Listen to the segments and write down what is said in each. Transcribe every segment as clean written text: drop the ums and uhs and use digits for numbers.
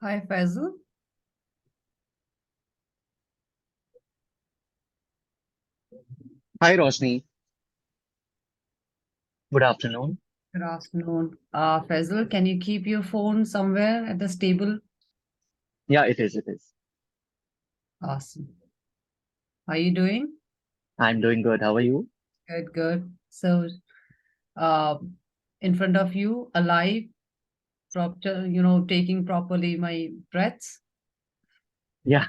Hi, Faisal. Hi, Roshni. Good afternoon. Good afternoon. Faisal, can you keep your phone somewhere at the stable? Yeah, it is. It is. Awesome. How are you doing? I'm doing good. How are you? Good, good. So, uh, in front of you, alive, proper, taking properly my breaths. Yeah,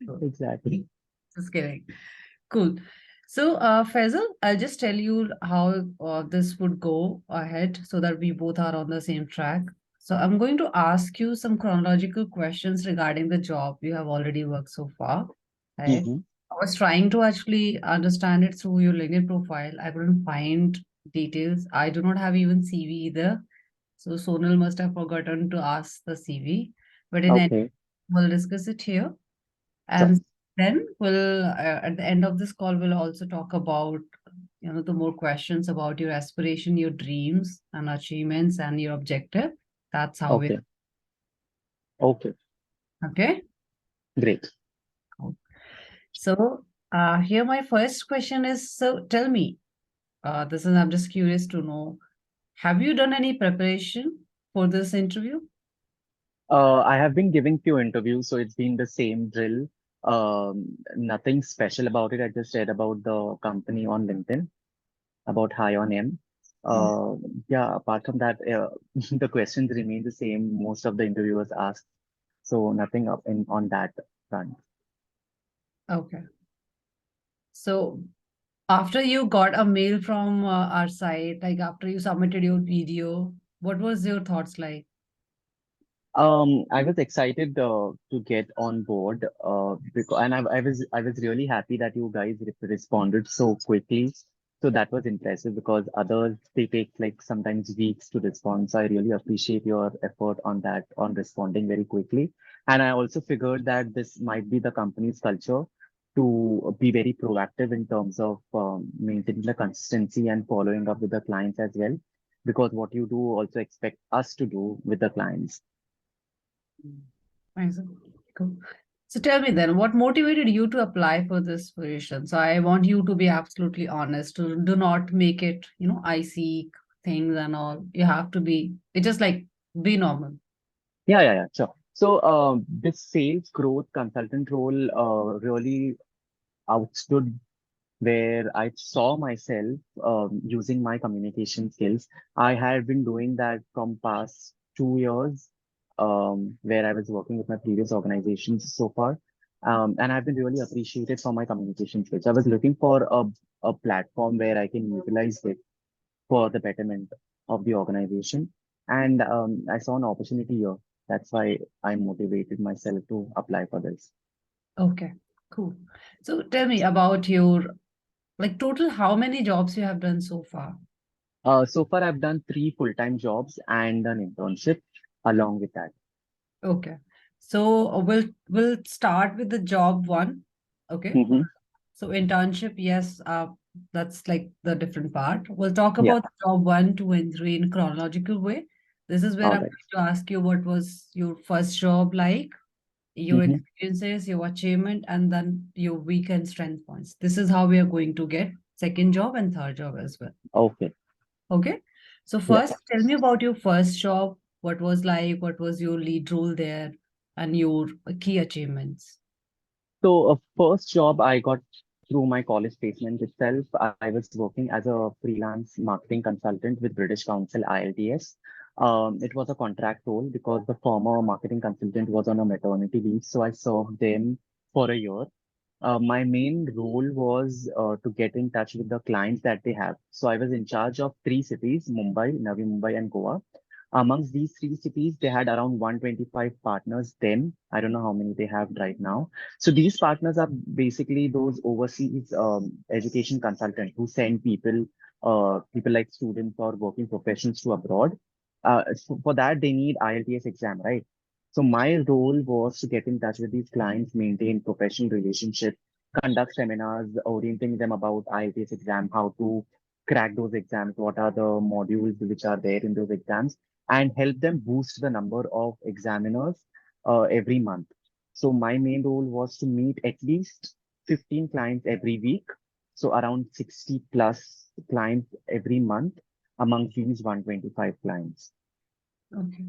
Good. exactly. Just kidding. Cool. So, Faisal, I'll just tell you how this would go ahead so that we both are on the same track. So, I'm going to ask you some chronological questions regarding the job you have already worked so far. Right? Mm-hmm. I was trying to actually understand it through your LinkedIn profile. I couldn't find details. I do not have even CV either. So, Sonal must have forgotten to ask the CV. But in any, Okay. we'll discuss it here. Sure. And then we'll, at the end of this call, we'll also talk about, the more questions about your aspiration, your dreams and achievements and your objective. That's how we, Okay. Okay. okay? Great. Cool. So, here my first question is, so tell me, I'm just curious to know, have you done any preparation for this interview? I have been giving few interviews, so it's been the same drill. Nothing special about it. I just read about the company on LinkedIn, about High on M. Oh, Uh, yeah, apart from that, the questions remain the same. Most of the interviewers asked, so nothing up in on that front. okay. So, after you got a mail from our site, like after you submitted your video, what was your thoughts like? I was excited to get on board because, and I was really happy that you guys responded so quickly. So that was impressive because others they take like sometimes weeks to respond. So I really appreciate your effort on that, on responding very quickly. And I also figured that this might be the company's culture to be very proactive in terms of maintaining the consistency and following up with the clients as well. Because what you do also expect us to do with the clients. Mm. Nice. Cool. So tell me then, what motivated you to apply for this position? So I want you to be absolutely honest. Do not make it, I seek things and all. You have to be, it's just like be normal. Yeah, sure. So, this sales growth consultant role really outstood where I saw myself using my communication skills. I had been doing that from past 2 years, where I was working with my previous organizations so far. And I've been really appreciated for my communication skills. I was looking for a platform where I can utilize it for the betterment of the organization. And I saw an opportunity here. That's why I motivated myself to apply for this. Okay, cool. So tell me about your, like total, how many jobs you have done so far? So far, I've done 3 full-time jobs and an internship along with that. Okay. So we'll start with the job one. Okay. Mm-hmm. So internship, yes, that's like the different part. We'll talk Yeah. about job one, two, and three in chronological way. This is where All I'm right. going to ask you what was your first job like, your Mm-hmm. experiences, your achievement, and then your weak and strength points. This is how we are going to get second job and third job as well. Okay. Okay. So Yeah. first, tell me about your first job. What was like? What was your lead role there, and your key achievements? So, first job I got through my college placement itself. I was working as a freelance marketing consultant with British Council ILTS. It was a contract role because the former marketing consultant was on a maternity leave, so I served them for a year. My main role was to get in touch with the clients that they have. So I was in charge of 3 cities, Mumbai, Navi Mumbai, and Goa. Amongst these 3 cities, they had around 125 partners then. I don't know how many they have right now. So these partners are basically those overseas education consultants who send people like students or working professionals to abroad. So for that, they need IELTS exam, right? So my role was to get in touch with these clients, maintain professional relationships, conduct seminars, orienting them about IELTS exam, how to crack those exams, what are the modules which are there in those exams, and help them boost the number of examiners. every month. So my main role was to meet at least 15 clients every week. So around 60 plus clients every month among these 125 clients. Okay.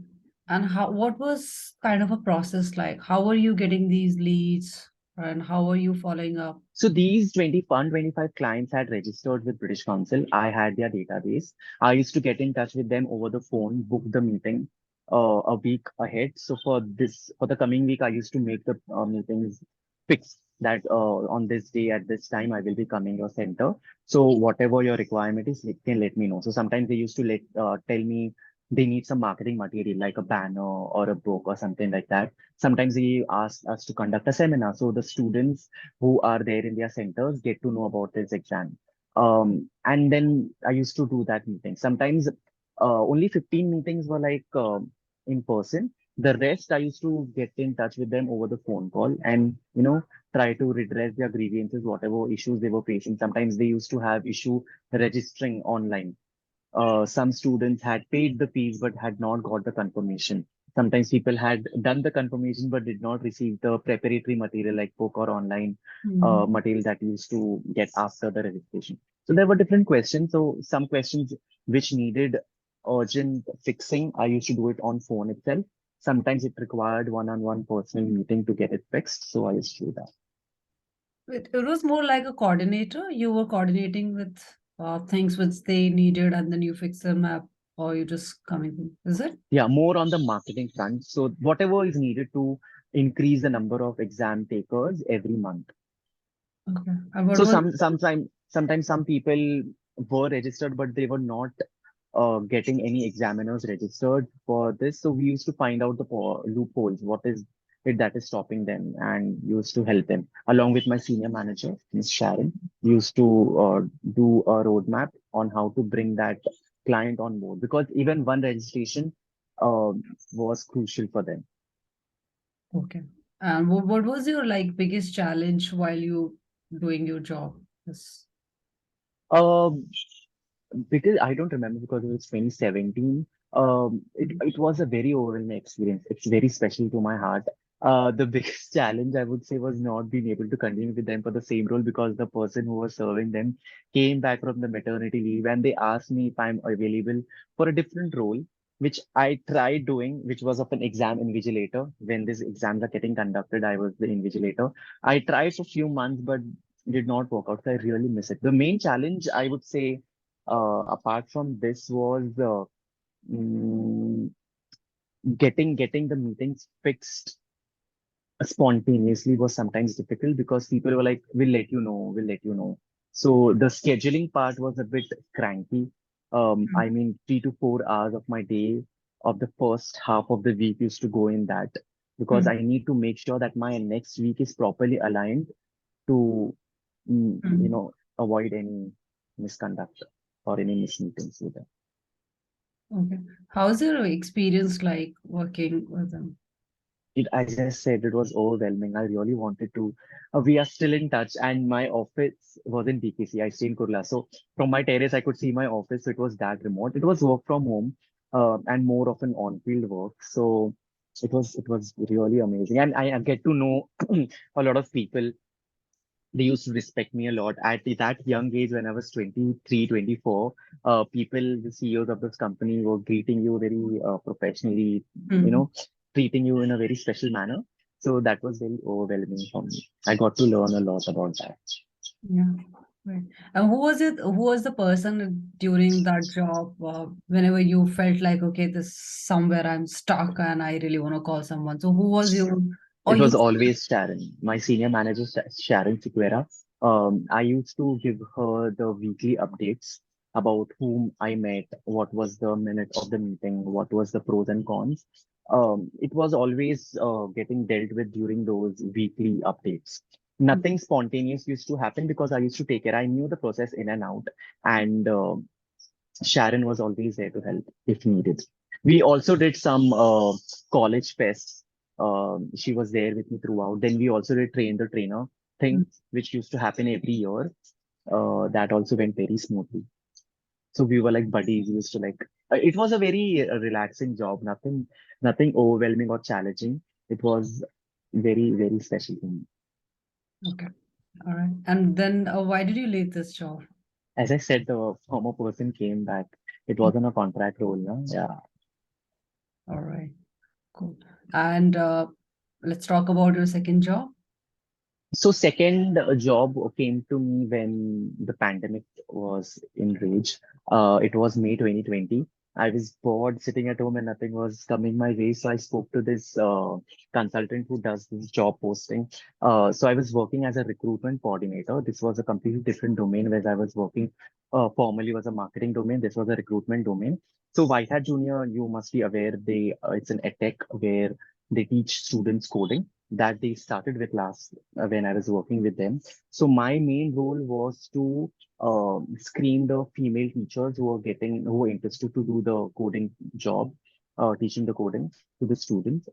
And what was kind of a process like? How were you getting these leads and how were you following up? So these 25 clients had registered with British Council. I had their database. I used to get in touch with them over the phone, book the meeting a week ahead. So for the coming week, I used to make the meetings fixed that on this day at this time I will be coming your center. So whatever your requirement is, you can let me know. So sometimes they used to tell me they need some marketing material like a banner or a book or something like that. Sometimes they ask us to conduct a seminar. So the students who are there in their centers get to know about this exam. And then I used to do that meeting. Sometimes only 15 meetings were in person. The rest I used to get in touch with them over the phone call and try to redress their grievances, whatever issues they were facing. Sometimes they used to have issue registering online. Some students had paid the fees but had not got the confirmation. Sometimes people had done the confirmation but did not receive the preparatory material like book or online Mhm. material that used to get after the registration. So there were different questions. So some questions which needed urgent fixing, I used to do it on phone itself. Sometimes it required one-on-one personal meeting to get it fixed. So I used to do that. It was more like a coordinator. You were coordinating with things which they needed and then you fix them up or you just coming. Is it? Yeah, more on the marketing front. So whatever is needed to increase the number of exam takers every month. Okay. And what So was sometimes some people were registered, but they were not getting any examiners registered for this. So we used to find out the loopholes. What is it that is stopping them, and used to help them. Along with my senior manager, Miss Sharon, we used to do a roadmap on how to bring that client on board because even one registration uh, was crucial for them. okay. And what was your like biggest challenge while you doing your job? Yes. Um, because I don't remember because it was 2017. It was a very overwhelming experience. It's very special to my heart. The biggest challenge I would say was not being able to continue with them for the same role because the person who was serving them came back from the maternity leave and they asked me if I'm available for a different role, which I tried doing, which was of an exam invigilator. When these exams are getting conducted, I was the invigilator. I tried for a few months, but did not work out. So I really miss it. The main challenge I would say apart from this was mm, getting the meetings fixed spontaneously was sometimes difficult because people were like, "We'll let you know, we'll let you know." So the scheduling part was a bit cranky. I Mm, mean, 3 to 4 hours of my day of the first half of the week used to go in that because mm, I need to make sure that my next week is properly aligned to, mm. avoid any misconduct or any mismeetings with them. Okay. How's your experience like working with them? I just said it was overwhelming. I really wanted to. We are still in touch, and my office was in BKC. I stay in Kurla, so from my terrace I could see my office. So it was that remote. It was work from home, and more of an on-field work. So it was really amazing, and I get to know a lot of people. They used to respect me a lot at that young age when I was 23, 24. People, the CEOs of this company were greeting you very professionally, you Mm. know, treating you in a very special manner. So that was very overwhelming for me. I got to learn a lot about that. Yeah. Right. And who was it? Who was the person during that job? Whenever you felt like, okay, this somewhere I'm stuck and I really want to call someone. So who was you? Or It you? was always Sharon, my senior manager, Sharon Sequeira. I used to give her the weekly updates about whom I met, what was the minute of the meeting, what was the pros and cons. It was always getting dealt with during those weekly updates. Nothing spontaneous used to happen because I used to take care. I knew the process in and out, and Sharon was always there to help if needed. We also did some college fests. She was there with me throughout. Then we also did train the trainer thing, which used to happen every year. That also went very smoothly. So we were like buddies. We used to it was a very relaxing job. Nothing overwhelming or challenging. It was very, very special to me. Okay. All right. And then why did you leave this job? As I said, the former person came back. It wasn't a contract role, no? Yeah. All right. Cool. And let's talk about your second job. So second job came to me when the pandemic was in rage. It was May 2020. I was bored sitting at home and nothing was coming my way. So I spoke to this consultant who does this job posting. So I was working as a recruitment coordinator. This was a completely different domain where I was working formerly was a marketing domain. This was a recruitment domain. So White Hat Junior, you must be aware, it's an edtech where they teach students coding that they started with last when I was working with them. So my main role was to screen the female teachers who were interested to do the coding job, teaching the coding to the students.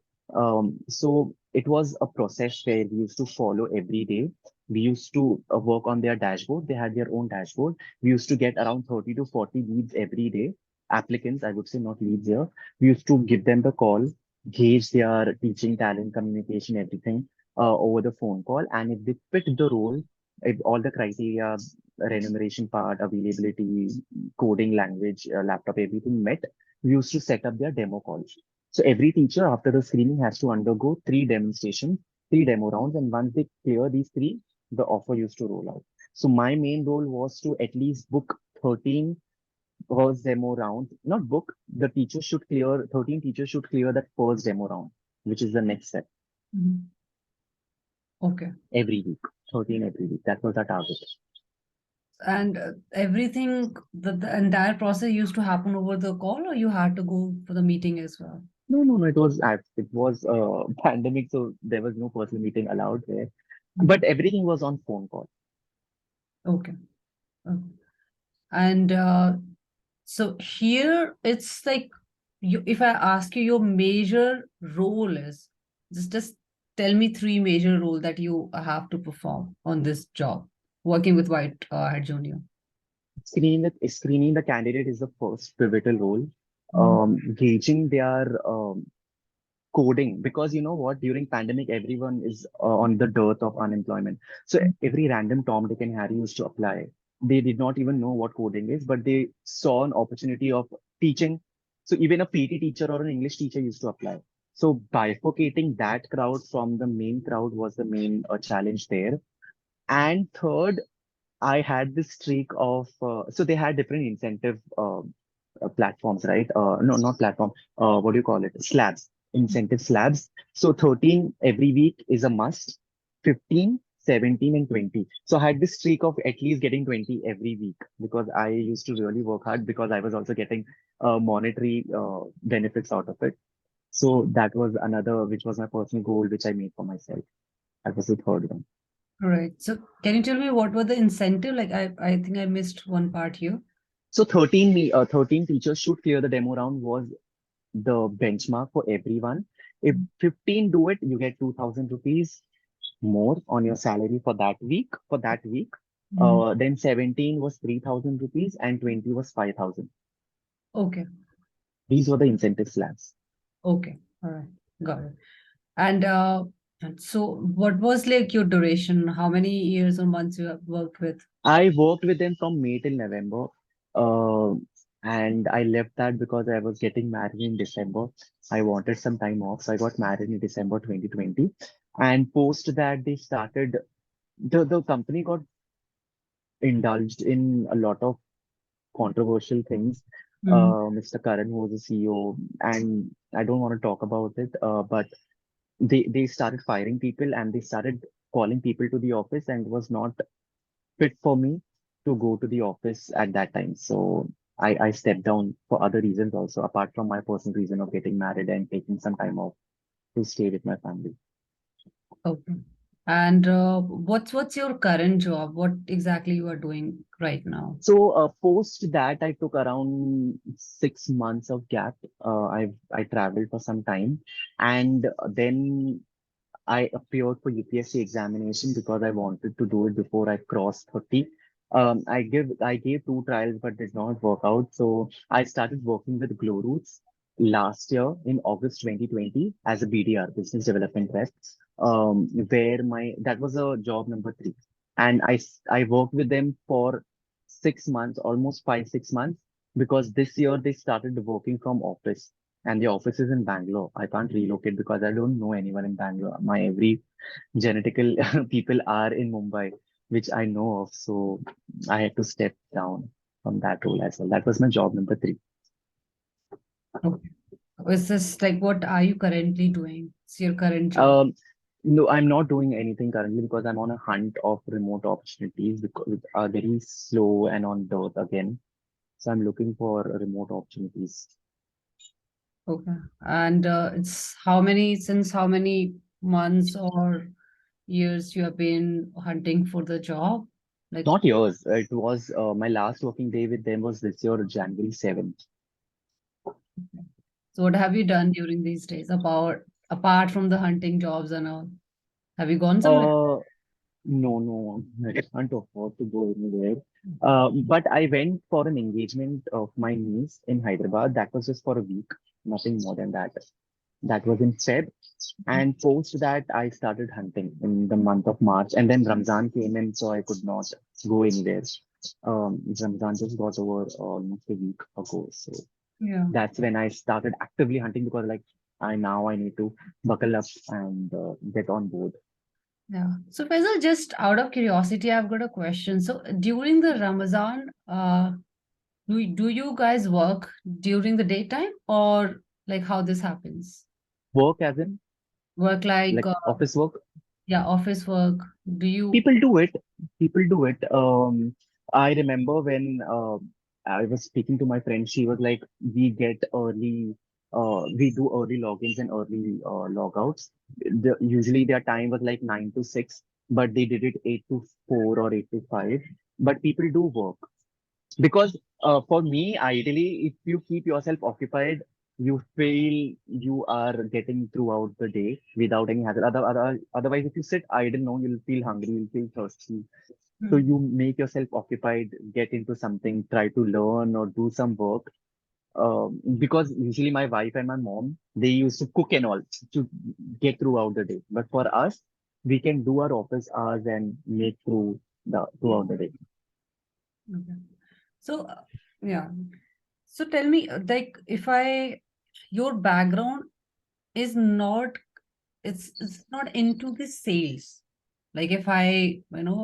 So it was a process where we used to follow every day. We used to work on their dashboard. They had their own dashboard. We used to get around 30 to 40 leads every day. Applicants, I would say, not leads here. We used to give them the call, gauge their teaching talent, communication, everything over the phone call. And if they fit the role, if all the criteria, remuneration part, availability, coding language, laptop, everything met, we used to set up their demo calls. So every teacher after the screening has to undergo three demonstrations, three demo rounds, and once they clear these three, the offer used to roll out. So my main role was to at least book 13 first demo round, not book, the teacher should clear, 13 teachers should clear that first demo round, which is the next step Mhm. Okay. every week, 13 every week. That was our target. And everything, the entire process used to happen over the call, or you had to go for the meeting as well? No, no, no, it was pandemic, so there was no personal meeting allowed there. But Mhm. everything was on phone call. Okay. Okay. And so here it's like you, if I ask you your major role is, just tell me three major role that you have to perform on this job, working with White Hat Junior. Screening the candidate is the first pivotal role. Mhm. Gauging their coding, because you know what, during pandemic everyone is on the dearth of unemployment, so every random Tom, Dick and Harry used to apply. They did not even know what coding is, but they saw an opportunity of teaching. So even a PT teacher or an English teacher used to apply. So bifurcating that crowd from the main crowd was the main challenge there. And third, I had this streak of so they had different incentive platforms, right? No, not platform. What do you call it? Slabs, incentive slabs. So 13 every week is a must. 15, 17, and 20. So I had this streak of at least getting 20 every week because I used to really work hard because I was also getting monetary benefits out of it. So that was another, which was my personal goal, which I made for myself. That was the third one. All right. So can you tell me what were the incentive? Like I think I missed one part here. So 13 teachers should clear the demo round was the benchmark for everyone. If 15 do it, you get 2,000 rupees more on your salary for that week. Mhm. Then 17 was 3,000 rupees and 20 was 5,000. Okay. These were the incentive slabs. Okay. All right. Got it. And so what was like your duration? How many years or months you have worked with? I worked with them from May till November. Uh, and I left that because I was getting married in December. I wanted some time off. So I got married in December 2020. And post that, they started, the company got indulged in a lot of controversial things. Mhm. Mr. Karan, who was the CEO, and I don't want to talk about it, but they started firing people and they started calling people to the office, and it was not fit for me to go to the office at that time. So I stepped down for other reasons also, apart from my personal reason of getting married and taking some time off to stay with my family. Okay. And what's your current job? What exactly you are doing right now? So post that, I took around 6 months of gap. I traveled for some time, and then I appeared for UPSC examination because I wanted to do it before I crossed 30. I gave two trials but did not work out. So I started working with Glow Roots. last year in August 2020 as a BDR, business development rep, where my that was a job number three, and I worked with them for 6 months, almost 5 6 months, because this year they started working from office, and the office is in Bangalore. I can't relocate because I don't know anyone in Bangalore. My every genetical people are in Mumbai, which I know of, so I had to step down from that role as well. That was my job number three. Okay. Is this like what are you currently doing? It's your current job. Um, no, I'm not doing anything currently because I'm on a hunt of remote opportunities because which are very slow and on dirt again. So I'm looking for remote opportunities. Okay. And it's how many, since how many months or years you have been hunting for the job? Like, Not yours. It was my last working day with them was this year, January 7th. so what have you done during these days apart from the hunting jobs and all? Have you gone somewhere? Uh, no, no, I can't afford to go anywhere. But I went for an engagement of my niece in Hyderabad. That was just for a week, nothing more than that. That was in Feb. And post that, I started hunting in the month of March. And then Ramzan came in, so I could not go anywhere. Ramzan just got over almost a week ago. So Yeah. that's when I started actively hunting because, like, I need to buckle up and get on board. Yeah. So Faisal, just out of curiosity, I've got a question. So during the Ramadan, do you guys work during the daytime or like how this happens? Work as in Work like like office work. yeah, office work. Do you? People do it. People do it. I remember when I was speaking to my friend, she was like, we get early, we do early logins and early logouts. Usually their time was like 9 to 6, but they did it 8 to 4 or 8 to 5. But people do work. Because for me, ideally, if you keep yourself occupied, you feel you are getting throughout the day without any hazard. Otherwise, if you sit idle, no, you'll feel hungry, you'll feel thirsty. So Hmm. you make yourself occupied, get into something, try to learn or do some work. Because usually my wife and my mom, they used to cook and all to get throughout the day. But for us, we can do our office hours and make throughout the day. Okay. So yeah. So tell me, like, if I your background is not it's not into the sales. Like if I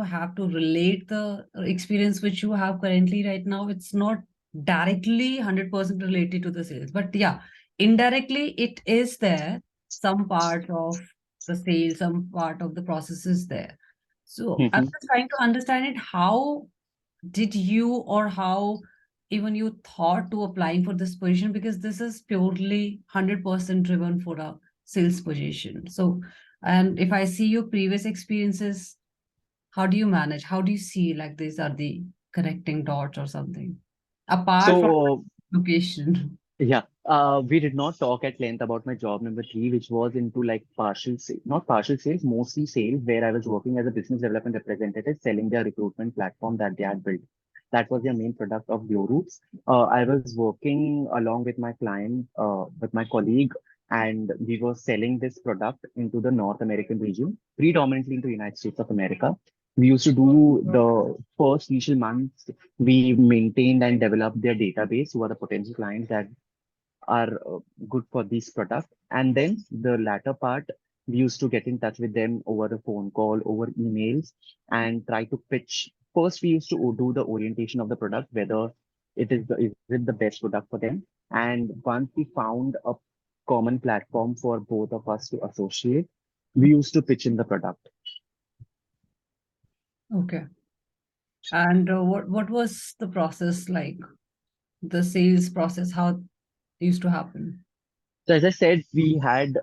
have to relate the experience which you have currently right now, it's not directly 100% related to the sales, but yeah, indirectly it is there. Some part of the sales, some part of the process is there. So I'm Mhm. just trying to understand it. How did you or how even you thought to applying for this position, because this is purely 100% driven for a sales position. So and if I see your previous experiences, how do you manage, how do you see like these are the connecting dots or something apart from So location? yeah, we did not talk at length about my job number three, which was into like not partial sales, mostly sales, where I was working as a business development representative, selling their recruitment platform that they had built. That was their main product of Glow Roots. I was working along with my client, with my colleague, and we were selling this product into the North American region, predominantly into the United States of America. We used to do the first initial months, we maintained and developed their database, who are the potential clients that are good for this product. And then the latter part, we used to get in touch with them over a phone call, over emails, and try to pitch. First, we used to do the orientation of the product, whether is it the best product for them. And once we found a common platform for both of us to associate, we used to pitch in the product. Okay. And what was the process like, the sales process, how it used to happen? So as I said, we had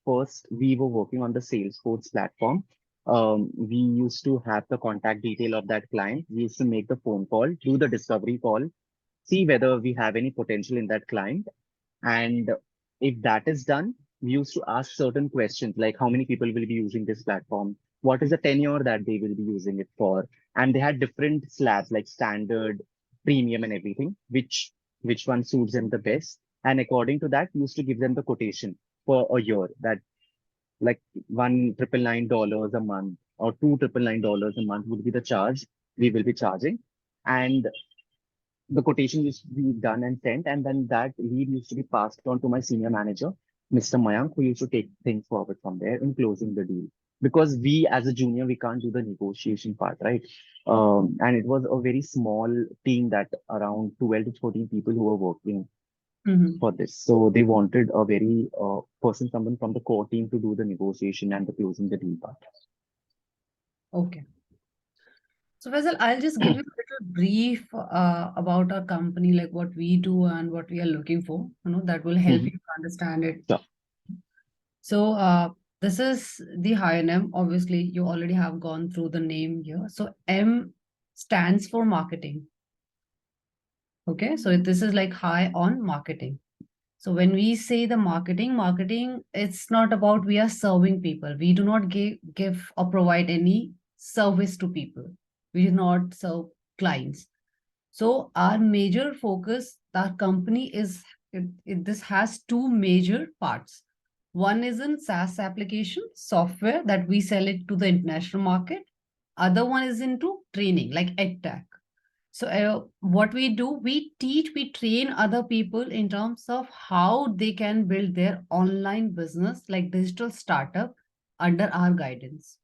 first we were working on the Salesforce platform. We used to have the contact detail of that client. We used to make the phone call, do the discovery call, see whether we have any potential in that client. And if that is done, we used to ask certain questions like how many people will be using this platform, what is the tenure that they will be using it for, and they had different slabs like standard, premium, and everything, which one suits them the best. And according to that, we used to give them the quotation for a year that like $1,999 a month or $2,999 a month would be the charge we will be charging. And the quotation used to be done and sent, and then that lead used to be passed on to my senior manager, Mr. Mayank, who used to take things forward from there in closing the deal. Because we, as a junior, we can't do the negotiation part, right? And it was a very small team that around 12 to 14 people who were working Mhm. for this. So they wanted a very someone from the core team to do the negotiation and the closing the deal part. Okay. So, Faisal, I'll just give you a little brief about our company, like what we do and what we are looking for. That will help Mhm. you to understand it. Sure. So, this is the higher name. Obviously, you already have gone through the name here. So, M stands for marketing. Okay. So, this is like high on marketing. So, when we say the marketing, it's not about we are serving people. We do not give or provide any service to people. We do not serve clients. So our major focus, our company is this has two major parts. One is in SaaS application software that we sell it to the international market. Other one is into training like edtech. So what we do, we teach, we train other people in terms of how they can build their online business like digital startup under our guidance.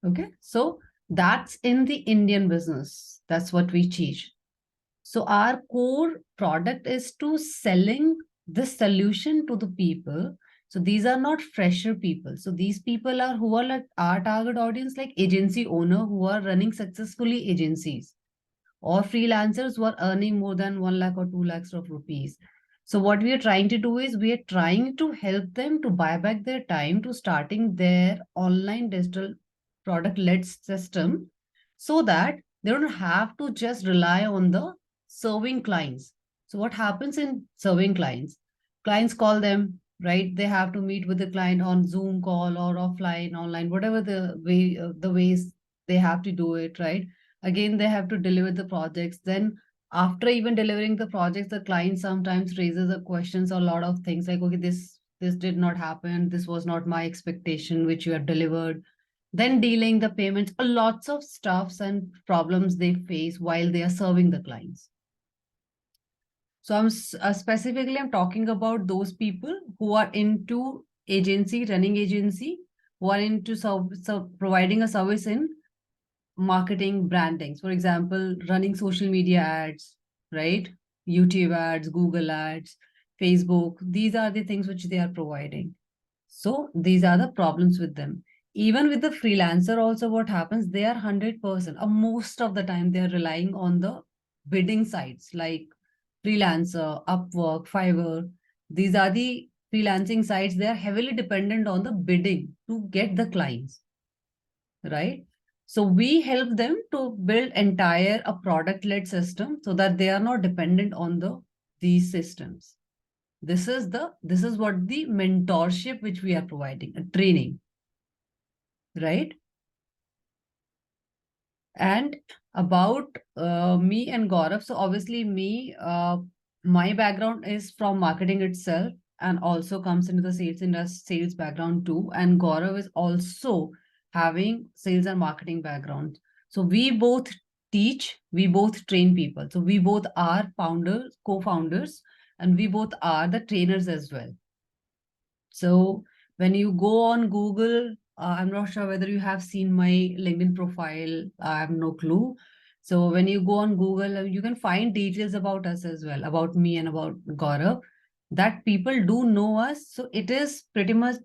Okay, so that's in the Indian business. That's what we teach. So our core product is to selling this solution to the people. So these are not fresher people. So these people are who are like our target audience, like agency owner who are running successfully agencies or freelancers who are earning more than 1 lakh or 2 lakhs of rupees. So what we are trying to do is we are trying to help them to buy back their time to starting their online digital product led system so that they don't have to just rely on the serving clients. So what happens in serving clients? Clients call them, right? They have to meet with the client on Zoom call or offline, online, whatever the ways they have to do it, right? Again, they have to deliver the projects. Then after even delivering the projects, the client sometimes raises the questions, a lot of things like, okay, this did not happen, this was not my expectation which you have delivered. Then dealing the payments, a lots of stuffs and problems they face while they are serving the clients. So specifically I'm talking about those people who are into agency, running agency, who are into providing a service in marketing brandings. For example, running social media ads, right? YouTube ads, Google ads, Facebook. These are the things which they are providing. So these are the problems with them. Even with the freelancer, also what happens, they are 100%, or most of the time, they are relying on the bidding sites like Freelancer, Upwork, Fiverr. These are the freelancing sites. They are heavily dependent on the bidding to get the clients, right? So we help them to build entire a product led system so that they are not dependent on these systems. This is what the mentorship which we are providing, a training, right? And about me and Gaurav, so obviously my background is from marketing itself and also comes into the sales industry, sales background too. And Gaurav is also having sales and marketing background. So we both teach, we both train people. So we both are founders, co-founders, and we both are the trainers as well. So when you go on Google, I'm not sure whether you have seen my LinkedIn profile. I have no clue. So when you go on Google, you can find details about us as well, about me and about Gaurav, that people do know us. So it is pretty much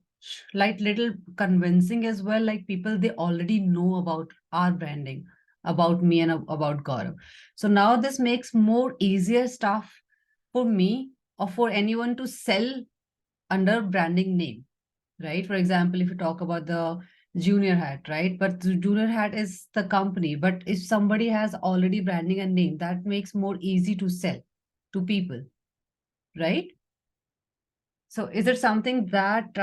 like little convincing as well. Like people, they already know about our branding, about me and about Gaurav. So now this makes more easier stuff for me or for anyone to sell under branding name, right? For example, if you talk about the junior hat, right? But the junior hat is the company. But if somebody has already branding and name, that makes more easy to sell to people, right? So is it something that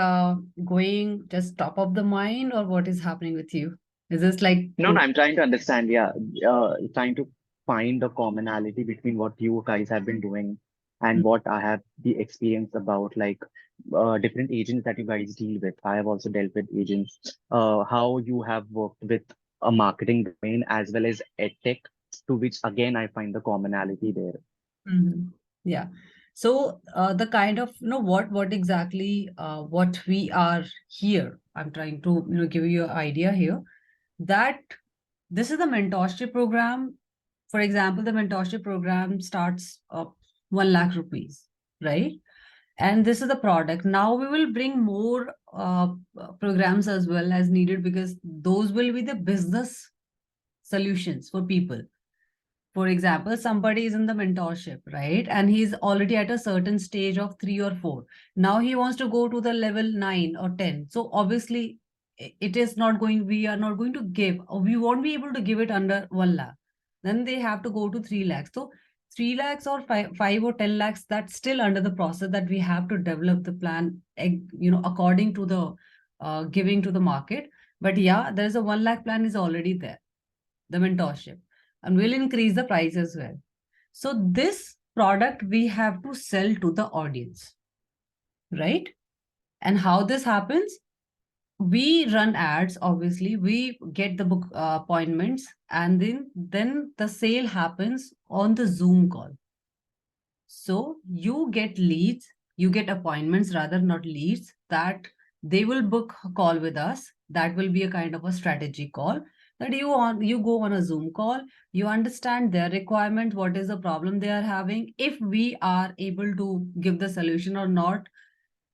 going just top of the mind or what is happening with you? Is this like No, no, I'm trying to understand. Yeah, trying to find the commonality between what you guys have been doing and what I have the experience about, like different agents that you guys deal with. I have also dealt with agents. How you have worked with a marketing domain as well as edtech, to which again I find the commonality there. Mhm. Yeah. So the kind of what exactly what we are here. I'm trying to give you an idea here that this is the mentorship program. For example, the mentorship program starts 1 lakh rupees, right? And this is the product. Now we will bring more programs as well as needed because those will be the business solutions for people. For example, somebody is in the mentorship, right? And he's already at a certain stage of 3 or 4. Now he wants to go to the level 9 or 10. So obviously, it is not going, we are not going to give, or we won't be able to give it under 1 lakh. Then they have to go to 3 lakhs. So 3 lakhs or 5 or 10 lakhs, that's still under the process that we have to develop the plan, according to the giving to the market. But yeah, there's a 1 lakh plan is already there, the mentorship, and we'll increase the price as well. So this product we have to sell to the audience, right? And how this happens, we run ads, obviously we get the book appointments, and then the sale happens on the Zoom call. So you get leads, you get appointments, rather not leads, that they will book a call with us. That will be a kind of a strategy call, that you go on a Zoom call, you understand their requirement, what is the problem they are having, if we are able to give the solution or not.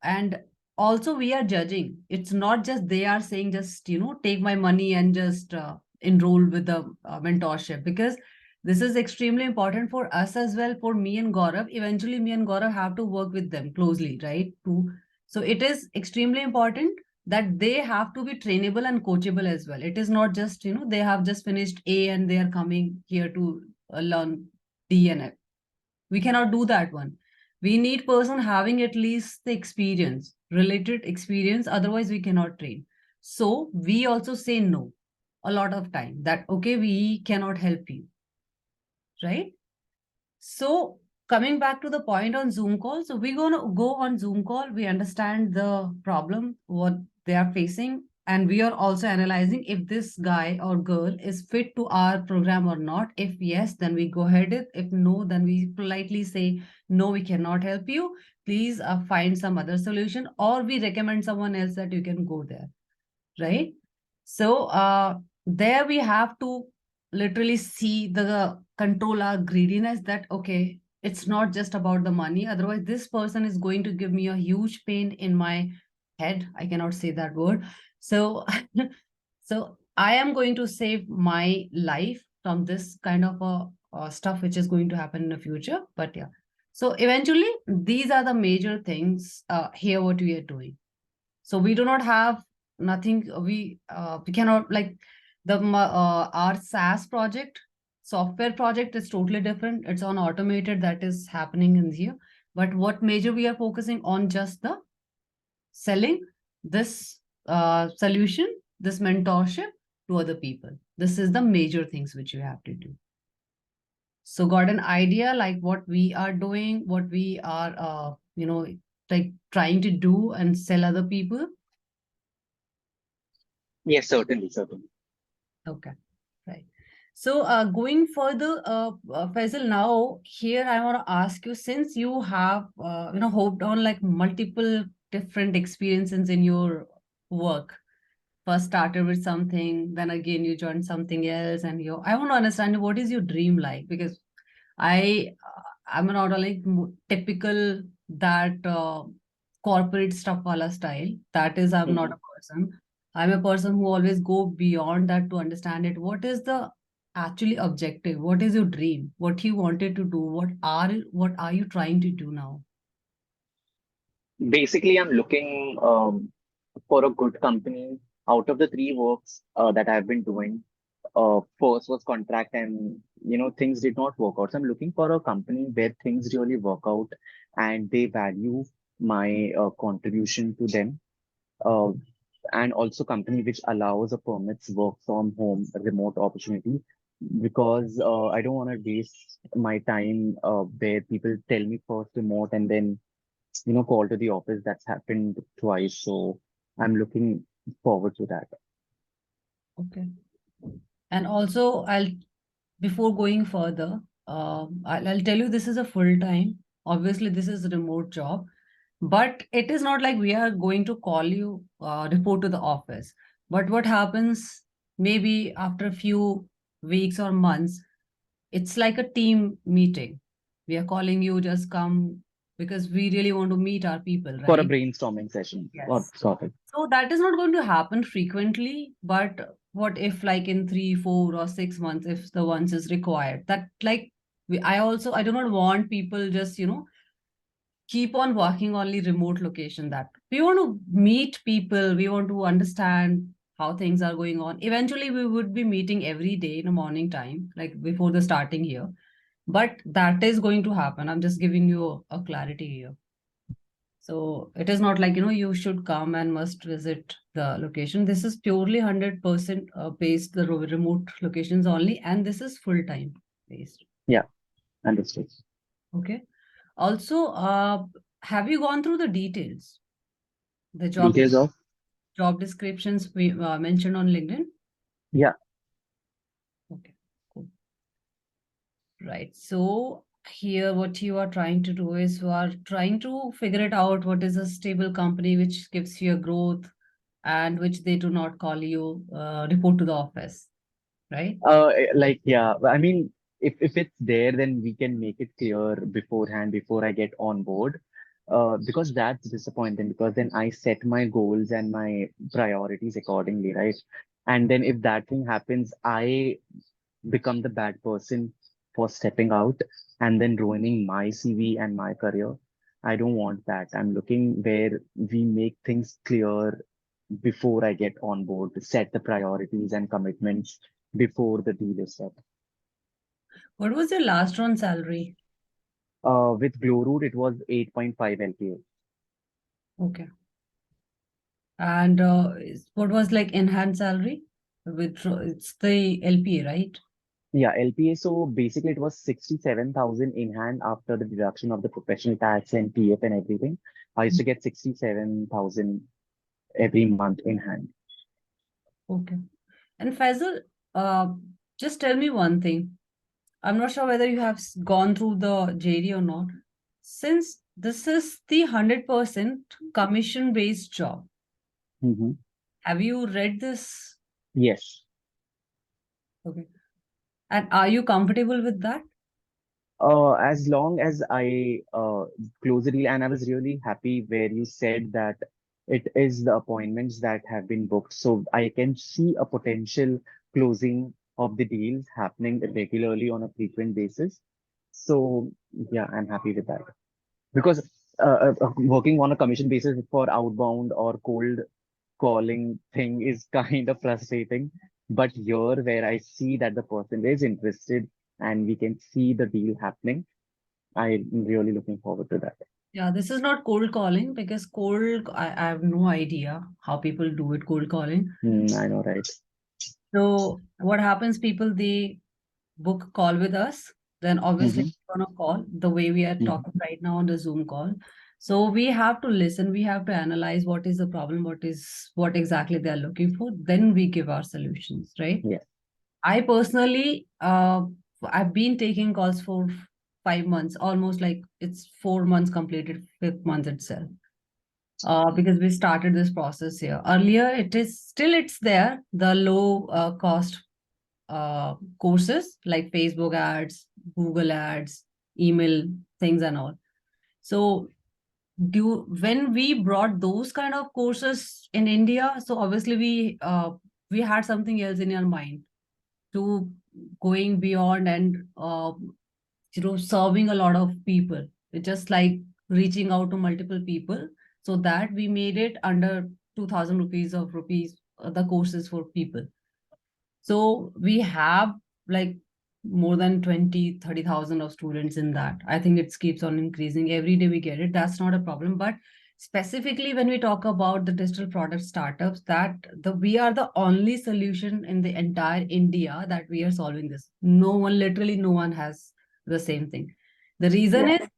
And also we are judging. It's not just they are saying just take my money and just enroll with the mentorship, because this is extremely important for us as well. For me and Gaurav, eventually me and Gaurav have to work with them closely, right? So it is extremely important that they have to be trainable and coachable as well. It is not just they have just finished A and they are coming here to learn D and F. We cannot do that one. We need person having at least the experience, related experience, otherwise we cannot train. So we also say no a lot of time, that okay, we cannot help you, right? So coming back to the point on Zoom call, so we're going to go on Zoom call. We understand the problem, what they are facing, and we are also analyzing if this guy or girl is fit to our program or not. If yes, then we go ahead. If no, then we politely say, no, we cannot help you. Please find some other solution, or we recommend someone else that you can go there, right? So there we have to literally see the control our greediness, that okay, it's not just about the money. Otherwise, this person is going to give me a huge pain in my head. I cannot say that word. So so I am going to save my life from this kind of stuff which is going to happen in the future. But yeah. So eventually, these are the major things here what we are doing. So we do not have nothing. We cannot like our SaaS project, software project is totally different. It's on automated that is happening in here. But what major we are focusing on, just the selling this solution, this mentorship to other people. This is the major things which you have to do. So got an idea like what we are doing, what we are like trying to do and sell other people. Yes, certainly, certainly. Okay, right. So, going further, Faisal, now here I want to ask you, since you have, hopped on like multiple different experiences in your work. First started with something, then again you joined something else, and I want to understand what is your dream like, because I'm not a like typical that corporate stuff wala style. That is, I'm not Mhm. a person. I'm a person who always go beyond that to understand it. What is the actually objective? What is your dream? What you wanted to do? What are you trying to do now? Basically, I'm looking for a good company. Out of the three works that I've been doing, first was contract, and things did not work out. So I'm looking for a company where things really work out, and they value my contribution to them. Uh, and also company which allows or permits work from home, remote opportunity. because I don't want to waste my time where people tell me first remote and then call to the office. That's happened twice, so I'm looking forward to that. Okay. And also, before going further, I'll tell you this is a full time. Obviously, this is a remote job, but it is not like we are going to call you, report to the office. But what happens maybe after a few weeks or months, it's like a team meeting. We are calling you, just come because we really want to meet our people, For a right? brainstorming session or Yes. sort of. So that is not going to happen frequently, but what if like in 3, 4, or 6 months, if the once is required, that like I do not want people just, keep on working only remote location. That we want to meet people, we want to understand how things are going on. Eventually, we would be meeting every day in the morning time, like before the starting here. But that is going to happen. I'm just giving you a clarity here. So it is not like, you should come and must visit the location. This is purely 100% based the remote locations only, and this is full time based. Yeah, understood. Okay. Also, have you gone through the details, the Details of. job descriptions we mentioned on LinkedIn? Yeah. Okay, cool. Right. So here, what you are trying to do is you are trying to figure it out what is a stable company which gives you a growth and which they do not call you report to the office, right? Like, yeah, I mean, if it's there, then we can make it clear beforehand before I get on board. Because that's disappointing because then I set my goals and my priorities accordingly, right? And then if that thing happens, I become the bad person for stepping out and then ruining my CV and my career. I don't want that. I'm looking where we make things clear before I get on board, to set the priorities and commitments before the deal is set. What was your last round salary? With Glow Root, it was 8.5 LPA. Okay. And what was like enhanced salary? With it's the LPA, right? Yeah, LPA. So basically, it was 67,000 in hand after the deduction of the professional tax and PF and everything. I used to get 67,000 every month in hand. Okay. And Faisal, uh, just tell me one thing. I'm not sure whether you have gone through the JD or not. Since this is the 100% commission based job, Hmm. have you read this? Yes. Okay. And are you comfortable with that? As long as I close the deal, and I was really happy where you said that it is the appointments that have been booked. So I can see a potential closing of the deals happening regularly on a frequent basis. So yeah, I'm happy with that. Because working on a commission basis for outbound or cold calling thing is kind of frustrating. But here, where I see that the person is interested and we can see the deal happening, I'm really looking forward to that. Yeah, this is not cold calling because I have no idea how people do it, cold calling. I know, right? So what happens, people, they book call with us, then obviously Hmm. on a call, the way we are Hmm. talking right now on the Zoom call. So we have to listen, we have to analyze what is the problem, what exactly they are looking for. Then we give our solutions, right? Yeah. I personally, I've been taking calls for 5 months, almost like it's 4 months completed, 5th month itself. Because we started this process here. Earlier, it's there, the low cost courses like Facebook ads, Google ads, email things and all. So when we brought those kind of courses in India, so obviously we had something else in our mind to going beyond and serving a lot of people. It's just like reaching out to multiple people, so that we made it under 2000 rupees of rupees the courses for people. So we have like more than 20, 30,000 of students in that. I think it keeps on increasing every day. We get it. That's not a problem. But specifically when we talk about the digital product startups, that the we are the only solution in the entire India that we are solving this. No one, literally no one has the same thing. The reason Yeah. is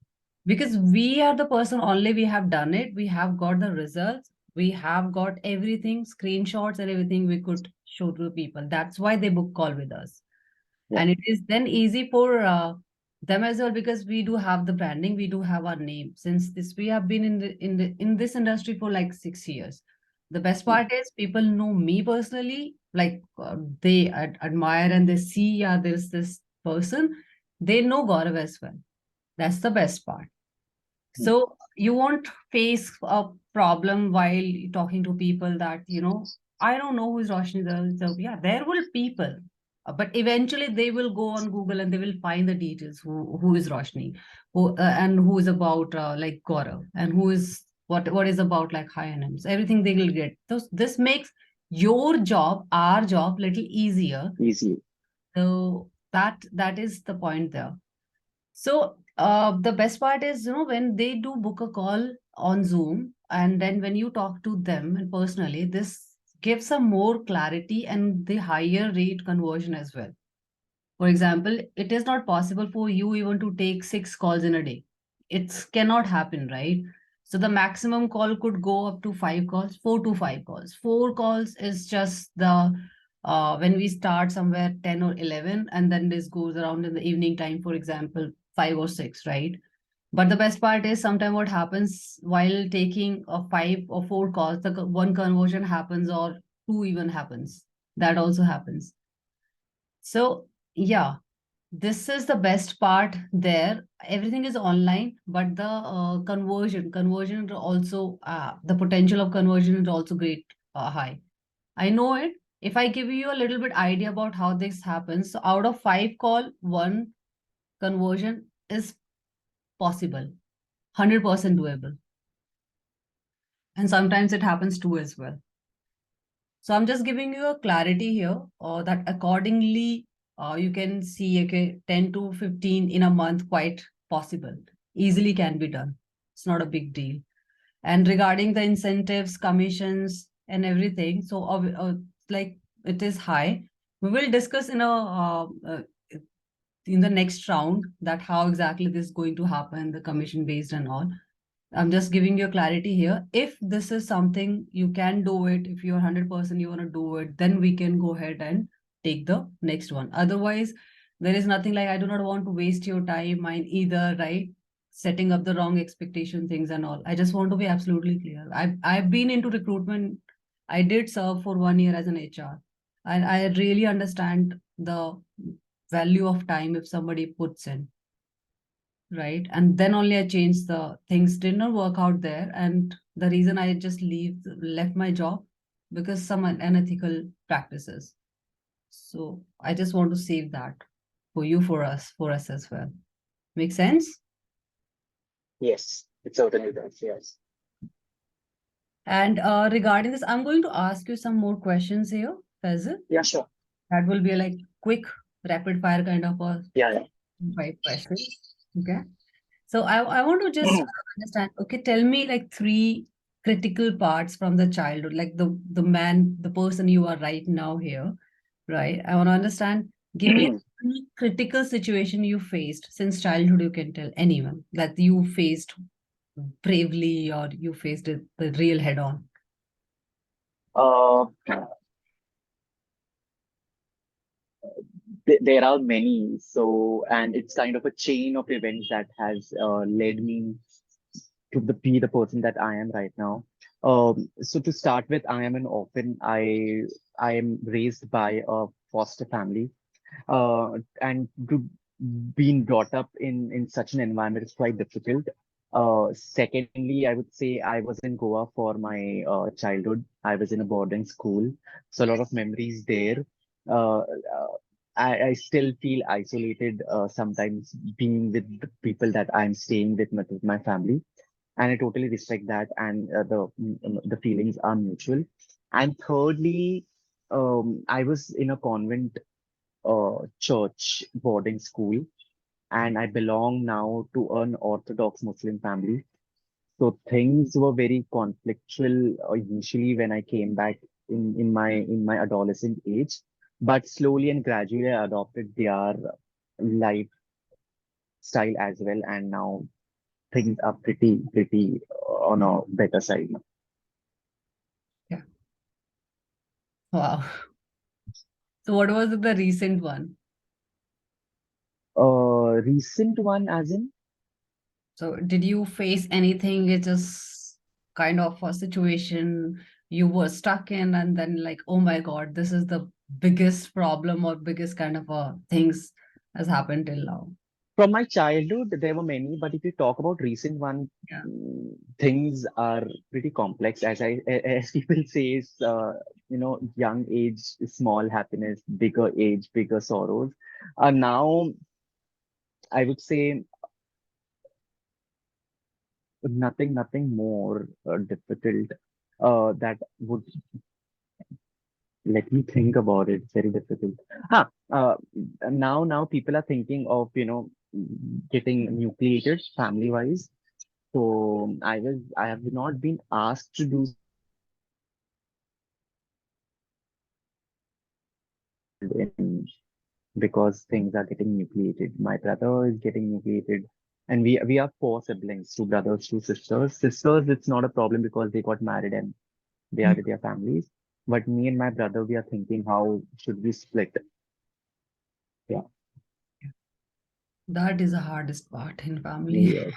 because we are the person only, we have done it, we have got the results, we have got everything, screenshots and everything we could show to the people. That's why they book call with us. Yeah. And it is then easy for them as well, because we do have the branding, we do have our name. Since this, we have been in this industry for like 6 years. The best Mm, part is people know me personally, like they admire and they see, yeah, there's this person. They know Gaurav as well. That's the best part. mm. So you won't face a problem while talking to people that, I don't know who is Roshni. So yeah, there will people, but eventually they will go on Google and they will find the details who is Roshni, and who is about like Gaurav, and who is what is about like high NMs. Everything they will get. So this makes your job, our job, little easier. Easily. So that is the point there. So the best part is, when they do book a call on Zoom, and then when you talk to them and personally, this gives a more clarity and the higher rate conversion as well. For example, it is not possible for you even to take 6 calls in a day. It cannot happen, right? So the maximum call could go up to 5 calls, 4 to 5 calls. 4 calls is just the when we start somewhere 10 or 11, and then this goes around in the evening time, for example, 5 or 6, right? But the best part is sometimes what happens while taking a 5 or 4 calls, the one conversion happens or two even happens. That also happens. So yeah, this is the best part there. Everything is online, but the conversion is also, the potential of conversion is also great, high. I know it. If I give you a little bit idea about how this happens, so out of 5 call, one conversion is possible, 100% doable, and sometimes it happens two as well. So I'm just giving you a clarity here, that accordingly, you can see, okay, 10 to 15 in a month, quite possible, easily can be done. It's not a big deal. And regarding the incentives, commissions, and everything, so like it is high. We will discuss in the next round that how exactly this is going to happen, the commission based and all. I'm just giving you clarity here. If this is something you can do it, if you're 100% you want to do it, then we can go ahead and take the next one. Otherwise, there is nothing like I do not want to waste your time, mine either, right? Setting up the wrong expectation things and all. I just want to be absolutely clear. I've been into recruitment. I did serve for 1 year as an HR. And I really understand the value of time if somebody puts in, right? And then only I changed, the things did not work out there, and the reason I just left my job because some unethical practices. So I just want to save that for you, for us as well. Make sense? Yes, it certainly does. Yes. And regarding this, I'm going to ask you some more questions here, Faisal. Yeah, sure. That will be like quick rapid fire kind of a Yeah, 5 questions. Okay. So I want to just yeah. understand. Okay, tell me like three critical parts from the childhood, like the person you are right now here, right? I want to understand. Give me three critical situation you faced since childhood. You can tell anyone that you faced bravely or you faced it the real head on. Uh, there are many, so and it's kind of a chain of events that has led me to be the person that I am right now. So to start with, I am an orphan. I am raised by a foster family, and being brought up in such an environment is quite difficult. Secondly, I would say I was in Goa for my childhood. I was in a boarding school, so a lot of memories there. I still feel isolated sometimes being with the people that I'm staying with my family, and I totally respect that, and the feelings are mutual. And thirdly, I was in a convent church boarding school, and I belong now to an Orthodox Muslim family. So things were very conflictual initially when I came back in my adolescent age, but slowly and gradually I adopted their lifestyle as well, and now things are pretty on a better side now. Yeah. Wow. So what was the recent one? Recent one as in. So did you face anything? It's just kind of a situation you were stuck in, and then like, oh my God, this is the biggest problem or biggest kind of things has happened till now. From my childhood, there were many, but if you talk about recent one, Yeah. things are pretty complex. As people say, young age, small happiness, bigger age, bigger sorrows. Now, I would say nothing more difficult. That would let me think about it. It's very difficult. Now people are thinking of, getting nucleated family-wise. So I have not been asked to do in because things are getting nucleated. My brother is getting nucleated, and we are four siblings, two brothers, two sisters. Sisters, it's not a problem because they got married and they are Mm. with their families. But me and my brother, we are thinking how should we split? Yeah, That is the hardest part in family. yes,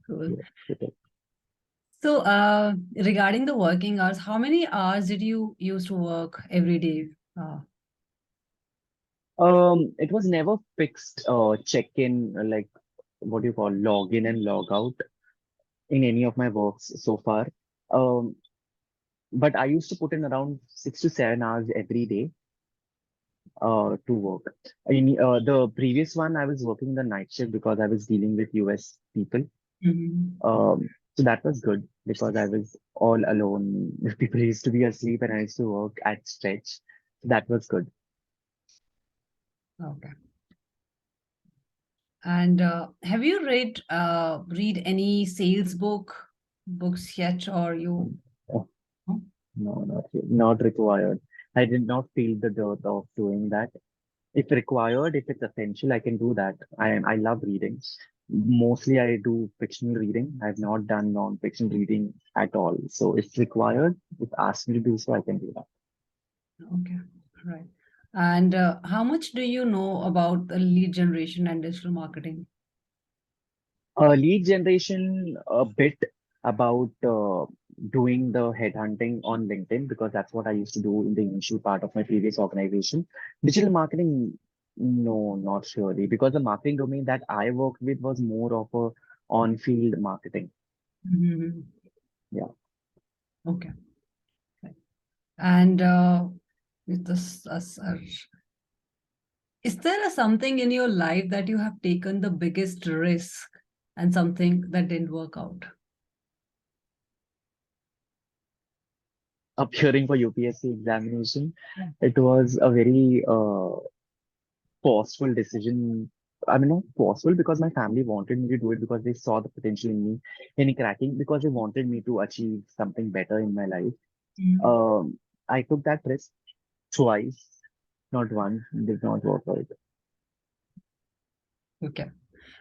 Cool. yes. It is. So, regarding the working hours, how many hours did you used to work every day? It was never fixed check-in, like what do you call log in and log out in any of my works so far. Um, but I used to put in around 6 to 7 hours every day to work. The previous one, I was working the night shift because I was dealing with US people. Mhm. So that was good because I was all alone. People used to be asleep and I used to work at stretch. That was good. Okay. And have you read any sales books yet, or you? Oh, No? no, not required. I did not feel the dearth of doing that. If required, if it's essential, I can do that. I love reading. Mostly I do fictional reading. I've not done non-fiction reading at all. So if required, if asked me to do so, I can do that. Okay, right. And how much do you know about the lead generation and digital marketing? Lead generation, a bit about doing the headhunting on LinkedIn because that's what I used to do in the initial part of my previous organization. Digital marketing, no, not surely, because the marketing domain that I worked with was more of a on-field marketing. Mhm. Yeah. Okay. Okay. And with this, is there something in your life that you have taken the biggest risk and something that didn't work out? Appearing for UPSC examination, it was a very forceful decision. I mean, not forceful because my family wanted me to do it because they saw the potential in me in cracking because they wanted me to achieve something better in my life. Mm. Um, I took that risk twice, not once, did not work out. Okay.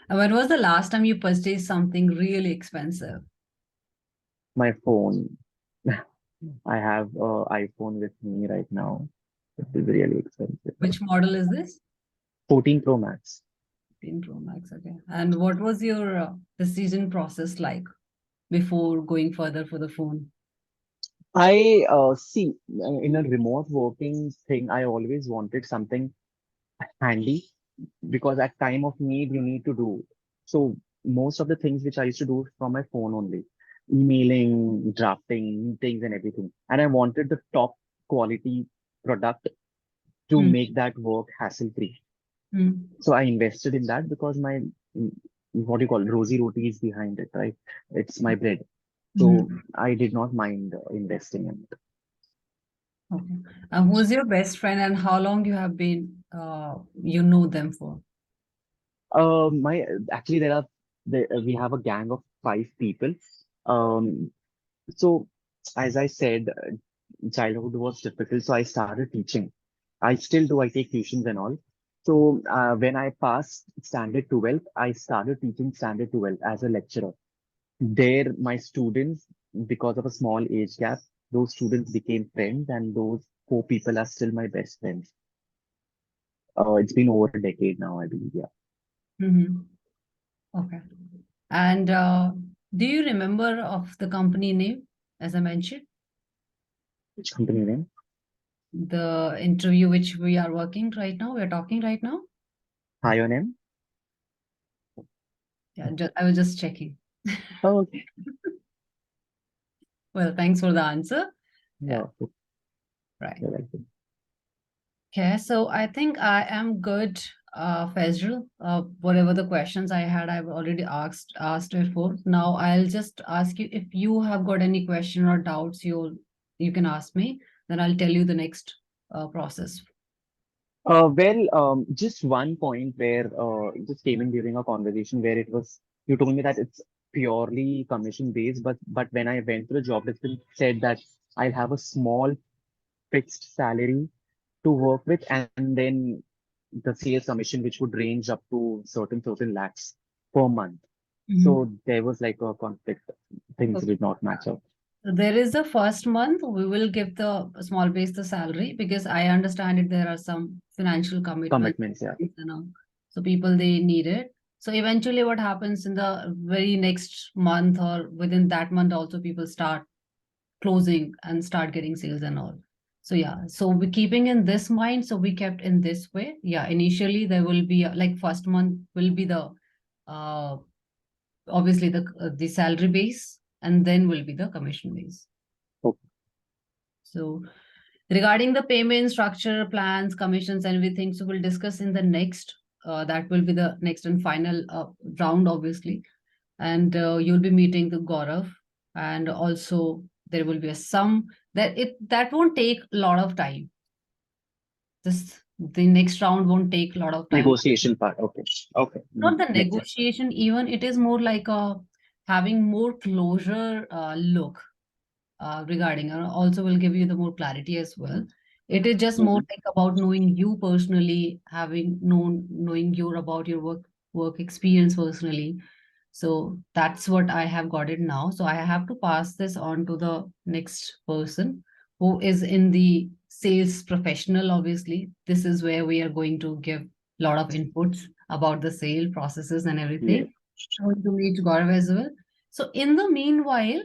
And when was the last time you purchased something really expensive? My phone, I have a iPhone with me right now. It is really expensive. Which model is this? 14 Pro Max. 15 Pro Max. Okay. And what was your decision process like before going further for the phone? I see in a remote working thing, I always wanted something handy because at time of need you need to do. So most of the things which I used to do from my phone only, emailing, drafting, meetings and everything. And I wanted the top quality product to Mm. make that work hassle free. Mm. So I invested in that because my what do you call rosy roti is behind it, right? It's my bread. So Mm. I did not mind investing in it. Okay. And who's your best friend and how long you have been you know them for? My actually there are we have a gang of 5 people. Um, so as I said, childhood was difficult, so I started teaching. I still do. I take tuitions and all. So when I passed standard 12, I started teaching standard 12 as a lecturer. There, my students, because of a small age gap, those students became friends, and those 4 people are still my best friends. It's been over a decade now, I believe. Yeah. Mm-hmm. Okay. And do you remember of the company name, as I mentioned, Which company name? the interview which we are working right now, we're talking right now? Hi, your name? Yeah, I was just checking. Oh, okay. Well, thanks for the answer. Yeah, Yeah, right. you're welcome. Okay, so I think I am good, Fazrul. Whatever the questions I had, I've already asked before. Now I'll just ask you if you have got any question or doubts, you can ask me. Then I'll tell you the next process. Just one point where it just came in during a conversation where it was you told me that it's purely commission based, but when I went through the job description, it said that I'll have a small fixed salary to work with, and then the sales commission, which would range up to certain lakhs per month. Mhm. So there was like a conflict. Things did not match up. So there is the first month we will give the small base the salary because I understand it there are some financial commitments Commitments, yeah, you know, so people they need it. So eventually what happens in the very next month or within that month also people start closing and start getting sales and all. So yeah, so we keeping in this mind, so we kept in this way. Yeah, initially there will be like first month will be the uh obviously the salary base and then will be the commission base. okay. So regarding the payment structure, plans, commissions, and everything, so we'll discuss in the next. That will be the next and final round, obviously. And you'll be meeting the Gaurav, and also there will be a sum that won't take a lot of time. This the next round won't take a lot of time. Negotiation part. Okay, okay, Not the makes sense. negotiation, even it is more like a having more closure look regarding and also will give you the more clarity as well. It is just more Hmm. like about knowing you personally, having knowing your about your work experience personally. So that's what I have got it now. So I have to pass this on to the next person who is in the sales professional. Obviously, this is where we are going to give a lot of inputs about the sale processes and Yeah. everything. I'm going to meet Gaurav as well. So in the meanwhile,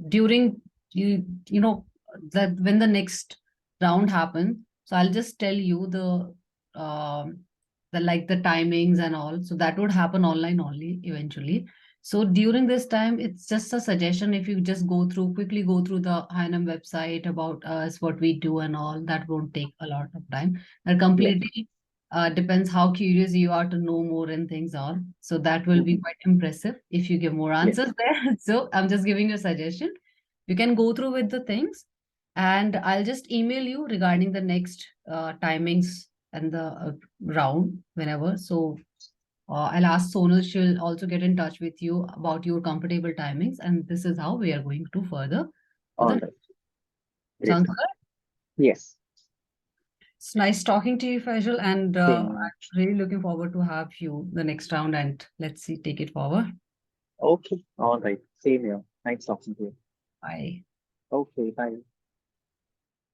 during you know that when the next round happens, so I'll just tell you um the like the timings and all, so that would happen online only eventually. So during this time it's just a suggestion, if you just quickly go through the Hinam website about us, what we do and all, that won't take a lot of time. That Yeah. completely depends how curious you are to know more and things are. So that will be Hmm. quite impressive if you give more answers Yes. there. So I'm just giving you a suggestion. You can go through with the things, and I'll just email you regarding the next timings and the round whenever. So I'll ask Sonal, she'll also get in touch with you about your comfortable timings, and this is how we are going to further to All the right. Great. sounds good. Yes. It's nice talking to you, Faisal, and Same. I'm really looking forward to have you the next round, and let's see, take it forward. Okay. All right. Same here. Nice talking to you. Bye. Okay. Bye.